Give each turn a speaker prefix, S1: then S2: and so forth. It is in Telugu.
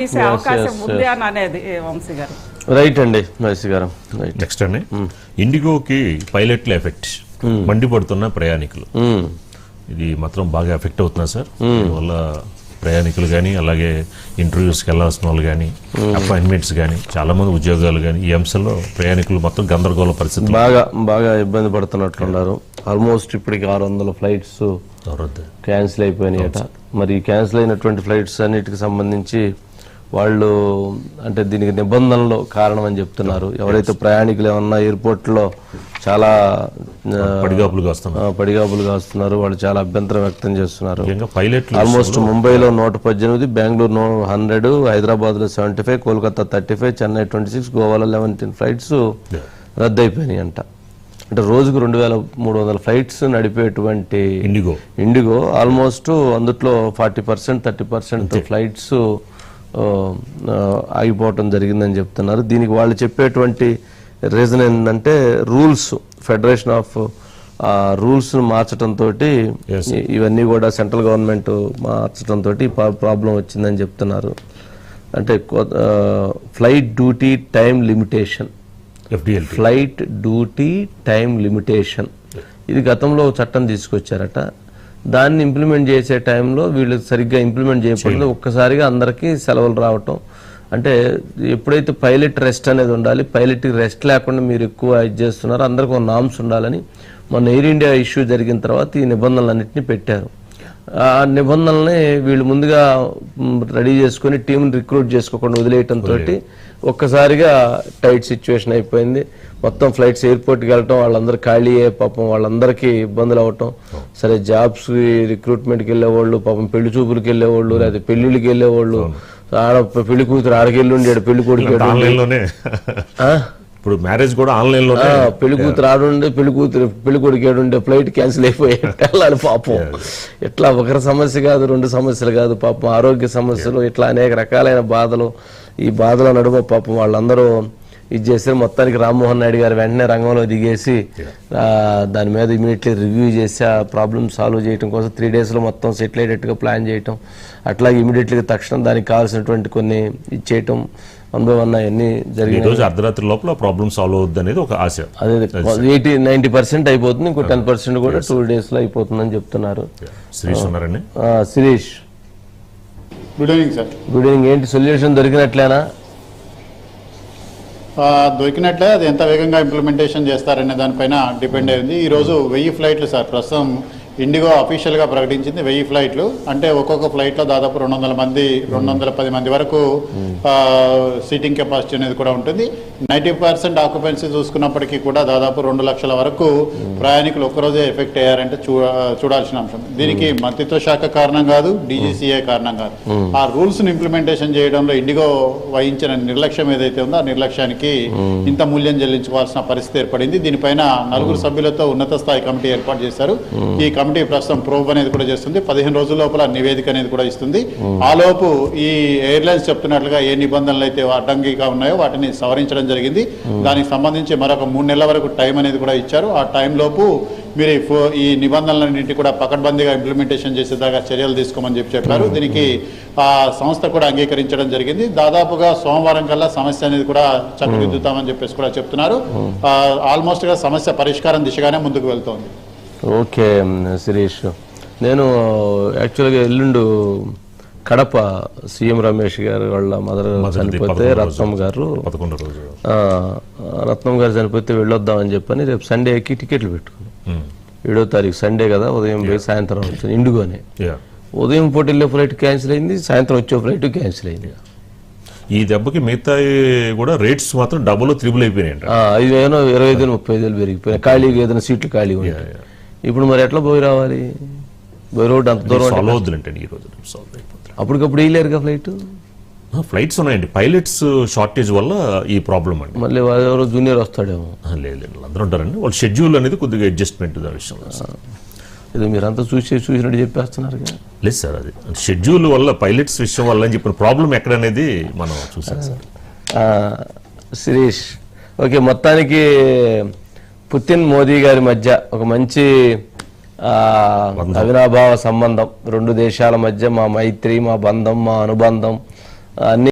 S1: తీసే అవకాశం ఉంది అని అనేది వంశీ గారు.
S2: రైట్ అండి వంశీ గారు.
S3: నెక్స్ట్ అండి ఇండిగోకి పైలట్ల ఎఫెక్ట్ మండిపడుతున్న ప్రయాణికులు ఇది మాత్రం బాగా ఎఫెక్ట్ అవుతున్నా సార్. దీనివల్ల ప్రయాణికులు కానీ అలాగే ఇంటర్వ్యూస్కి వెళ్ళాల్సిన వాళ్ళు కానీ అపాయింట్మెంట్స్ కానీ చాలా మంది ఉద్యోగాలు కానీ ఈ అంశంలో ప్రయాణికులు మొత్తం గందరగోళ పరిస్థితి
S2: బాగా ఇబ్బంది పడుతున్నట్లున్నారు. ఆల్మోస్ట్ ఇప్పటికి 600 ఫ్లైట్స్ క్యాన్సిల్ అయిపోయినాయట. మరి క్యాన్సిల్ అయినటువంటి ఫ్లైట్స్ అన్నిటికి సంబంధించి వాళ్ళు అంటే దీనికి నిబంధనలు కారణం అని చెప్తున్నారు. ఎవరైతే ప్రయాణికులు ఏమన్నా ఎయిర్పోర్ట్ లో చాలా పడిగాపులుగా వస్తున్నారు, వాళ్ళు చాలా అభ్యంతరం వ్యక్తం చేస్తున్నారు. ఆల్మోస్ట్ ముంబైలో 118, బెంగళూరు 100, హైదరాబాద్ లో 75, కోల్కతా 35, చెన్నై 26, గోవాలో 11 ఫ్లైట్స్ రద్దు అయిపోయినాయి అంట. అంటే రోజుకు 2300 ఫ్లైట్స్ నడిపేటువంటి ఇండిగో ఆల్మోస్ట్ అందుట్లో 40% 30% ఫ్లైట్స్ ఆగిపోవటం జరిగిందని చెప్తున్నారు. దీనికి వాళ్ళు చెప్పేటువంటి రీజన్ ఏంటంటే రూల్స్, ఫెడరేషన్ ఆఫ్ రూల్స్ మార్చడంతో ఇవన్నీ కూడా సెంట్రల్ గవర్నమెంట్ మార్చడంతో ప్రాబ్లం వచ్చిందని చెప్తున్నారు. అంటే flight duty time limitation, flight duty time limitation ఇది గతంలో చట్టం తీసుకొచ్చారట. దాన్ని ఇంప్లిమెంట్ చేసే టైంలో వీళ్ళు సరిగ్గా ఇంప్లిమెంట్ చేయకపోతే ఒక్కసారిగా అందరికీ సెలవులు రావటం. అంటే ఎప్పుడైతే పైలట్ రెస్ట్ అనేది ఉండాలి, పైలట్ రెస్ట్ లేకుండా మీరు ఎక్కువ ఇది చేస్తున్నారు, అందరికీ ఒక నామ్స్ ఉండాలని మొన్న ఎయిర్ ఇండియా ఇష్యూ జరిగిన తర్వాత ఈ నిబంధనలన్నింటినీ పెట్టారు. ఆ నిబంధనల్ని వీళ్ళు ముందుగా రెడీ చేసుకుని టీంని రిక్రూట్ చేసుకోకుండా వదిలేయటంతో ఒక్కసారిగా టైట్ సిచ్యువేషన్ అయిపోయింది. మొత్తం ఫ్లైట్స్ ఎయిర్పోర్ట్కి వెళ్ళటం, వాళ్ళందరూ ఖాళీ అయ్యే పాపం వాళ్ళందరికీ ఇబ్బందులు అవటం. సరే జాబ్స్ రిక్రూట్మెంట్కి వెళ్ళేవాళ్ళు, పాపం పెళ్లి చూపులకి వెళ్ళేవాళ్ళు, లేదా పెళ్లిళ్ళకి వెళ్ళేవాళ్ళు, పెళ్లి కూతురు ఆడకెళ్ళి ఉండేడు, పెళ్లి కొడుకు
S3: ఇప్పుడు మ్యారేజ్ కూడా ఆన్లైన్ లో,
S2: పెళ్లి కూతురు ఆడుండే, పెళ్లి కొడుకు ఏడుండే, ఫ్లైట్ క్యాన్సిల్ అయిపోయి వెళ్ళాలి పాపం. ఇట్లా ఒకరి సమస్య కాదు, 2 సమస్యలు కాదు, పాపం ఆరోగ్య సమస్యలు, ఇట్లా అనేక రకాలైన బాధలు. ఈ బాధల నడుమ పాపం వాళ్ళందరూ ఇది చేశారు. మొత్తానికి రామ్మోహన్ నాయుడు గారు వెంటనే రంగంలో దిగేసి దాని మీద ఇమీడియట్లీ రివ్యూ చేసి ఆ ప్రాబ్లమ్ సాల్వ్ చేయడం కోసం 3 days లో మొత్తం సెటిల్ అయ్యేటట్టుగా ప్లాన్ చేయటం, అట్లాగే ఇమీడియట్లీగా తక్షణం దానికి కావాల్సినటువంటి కొన్ని ఇచ్చేయటం అనుభవం అన్ని జరిగినాయి.
S3: అర్ధరాత్రి లోపల ప్రాబ్లమ్ సాల్వ్ అవుతుంది అనేది ఒక ఆశ.
S2: అదే 80-90% అయిపోతుంది, ఇంకో 10% కూడా 2 days లో అయిపోతుందని చెప్తున్నారు.
S3: శిరీష్ ఉన్నారండి.
S2: Shirish,
S4: good evening sir.
S2: Good evening. ఏంటి సొల్యూషన్ దొరికినట్లేనా?
S4: దొరికినట్లే, అది ఎంత వేగంగా ఇంప్లిమెంటేషన్ చేస్తారనే దానిపైన డిపెండ్ అయింది. ఈరోజు 1000 ఫ్లైట్లు సార్ ప్రస్తుతం ఇండిగో అఫీషియల్గా ప్రకటించింది. 1000 ఫ్లైట్లు అంటే ఒక్కొక్క ఫ్లైట్లో దాదాపు 210 మంది వరకు సీటింగ్ కెపాసిటీ అనేది కూడా ఉంటుంది. 90% ఆక్యుపెన్సీ చూసుకున్నప్పటికీ కూడా దాదాపు 2 లక్షల వరకు ప్రయాణికులు ఒక్కరోజే ఎఫెక్ట్ అయ్యారంటే చూడాల్సిన అంశం. దీనికి మంత్రిత్వ శాఖ కారణం కాదు, డీజీసీఏ కారణం కాదు. ఆ రూల్స్ ని ఇంప్లిమెంటేషన్ చేయడంలో ఇండిగో వహించిన నిర్లక్ష్యం ఏదైతే ఉందో ఆ నిర్లక్ష్యానికి ఇంత మూల్యం చెల్లించుకోవాల్సిన పరిస్థితి ఏర్పడింది. దీనిపైన 4 సభ్యులతో ఉన్నత స్థాయి కమిటీ ఏర్పాటు చేశారు. ఈ కమిటీ ప్రస్తుతం ప్రోబ్ అనేది కూడా చేస్తుంది. 15 రోజుల లోపల నివేదిక అనేది కూడా ఇస్తుంది. ఆలోపు ఈ ఎయిర్లైన్స్ చెప్తున్నట్లుగా ఏ నిబంధనలు అయితే అడ్డంకిగా ఉన్నాయో వాటిని సవరించడం జరిగింది. దానికి సంబంధించి మరొక 3 నెలల వరకు టైం అనేది కూడా ఇచ్చారు. ఆ టైం లోపు మీరు ఈ నిబంధనలన్నింటినీ కూడా పకడ్బందీగా ఇంప్లిమెంటేషన్ చేసేదాకా చర్యలు తీసుకోమని చెప్పారు. దీనికి ఆ సంస్థ కూడా అంగీకరించడం జరిగింది. దాదాపుగా సోమవారం కల్లా సమస్య అనేది కూడా చక్కదిద్దుతామని చెప్పేసి కూడా చెప్తున్నారు. ఆల్మోస్ట్ గా సమస్య పరిష్కారం దిశగానే ముందుకు వెళ్తోంది.
S2: ఓకే శిరీష్, నేను యాక్చువల్గా ఎల్లుండు కడప సీఎం రమేష్ గారు వాళ్ళ మదర్ చనిపోతే రత్నం గారు చనిపోతే వెళ్ళొద్దామని చెప్పని రేపు సండేకి టికెట్లు పెట్టుకున్నాం. 7వ తారీఖు సండే కదా, ఉదయం పోయి సాయంత్రం వచ్చింది. ఇండిగోనే ఉదయం పూట వెళ్ళే ఫ్లైట్ క్యాన్సిల్ అయింది, సాయంత్రం వచ్చే ఫ్లైట్ క్యాన్సిల్ అయింది.
S3: ఈ దెబ్బకి మిగతా కూడా రేట్స్ మాత్రం డబుల్ త్రిబుల్ అయిపోయినాయి.
S2: 5,000 25,000 30,000 పెరిగిపోయినాయి. ఖాళీగా ఏదైనా సీట్లు ఖాళీ ఉంటాయి. ఇప్పుడు మరి ఎట్లా పోయి రావాలి? పోయి రోడ్డు అంత దూరం అప్పటికప్పుడు వేయలేరుగా
S3: ఫ్లైట్స్ ఉన్నాయండి. పైలట్స్ షార్టేజ్ వల్ల ఈ ప్రాబ్లం అండి.
S2: మళ్ళీ ఎవరో జూనియర్ వస్తాడేమో.
S3: లేదు అందరూ ఉంటారండి. వాళ్ళ షెడ్యూల్ అనేది కొద్దిగా అడ్జస్ట్మెంట్ విషయంలో
S2: ఇది మీరంతా చూసినట్టు చెప్పేస్తున్నారు.
S3: లేదు సార్, అది షెడ్యూల్ వల్ల పైలట్స్ విషయం వల్ల అని చెప్పిన ప్రాబ్లం ఎక్కడ అనేది మనం చూసాం సార్.
S2: శిరీష్, ఓకే, మొత్తానికి పుతిన్ మోదీ గారి మధ్య ఒక మంచి అవినాభావ సంబంధం, 2 దేశాల మధ్య మా మైత్రి, మా బంధం, మా అనుబంధం అన్ని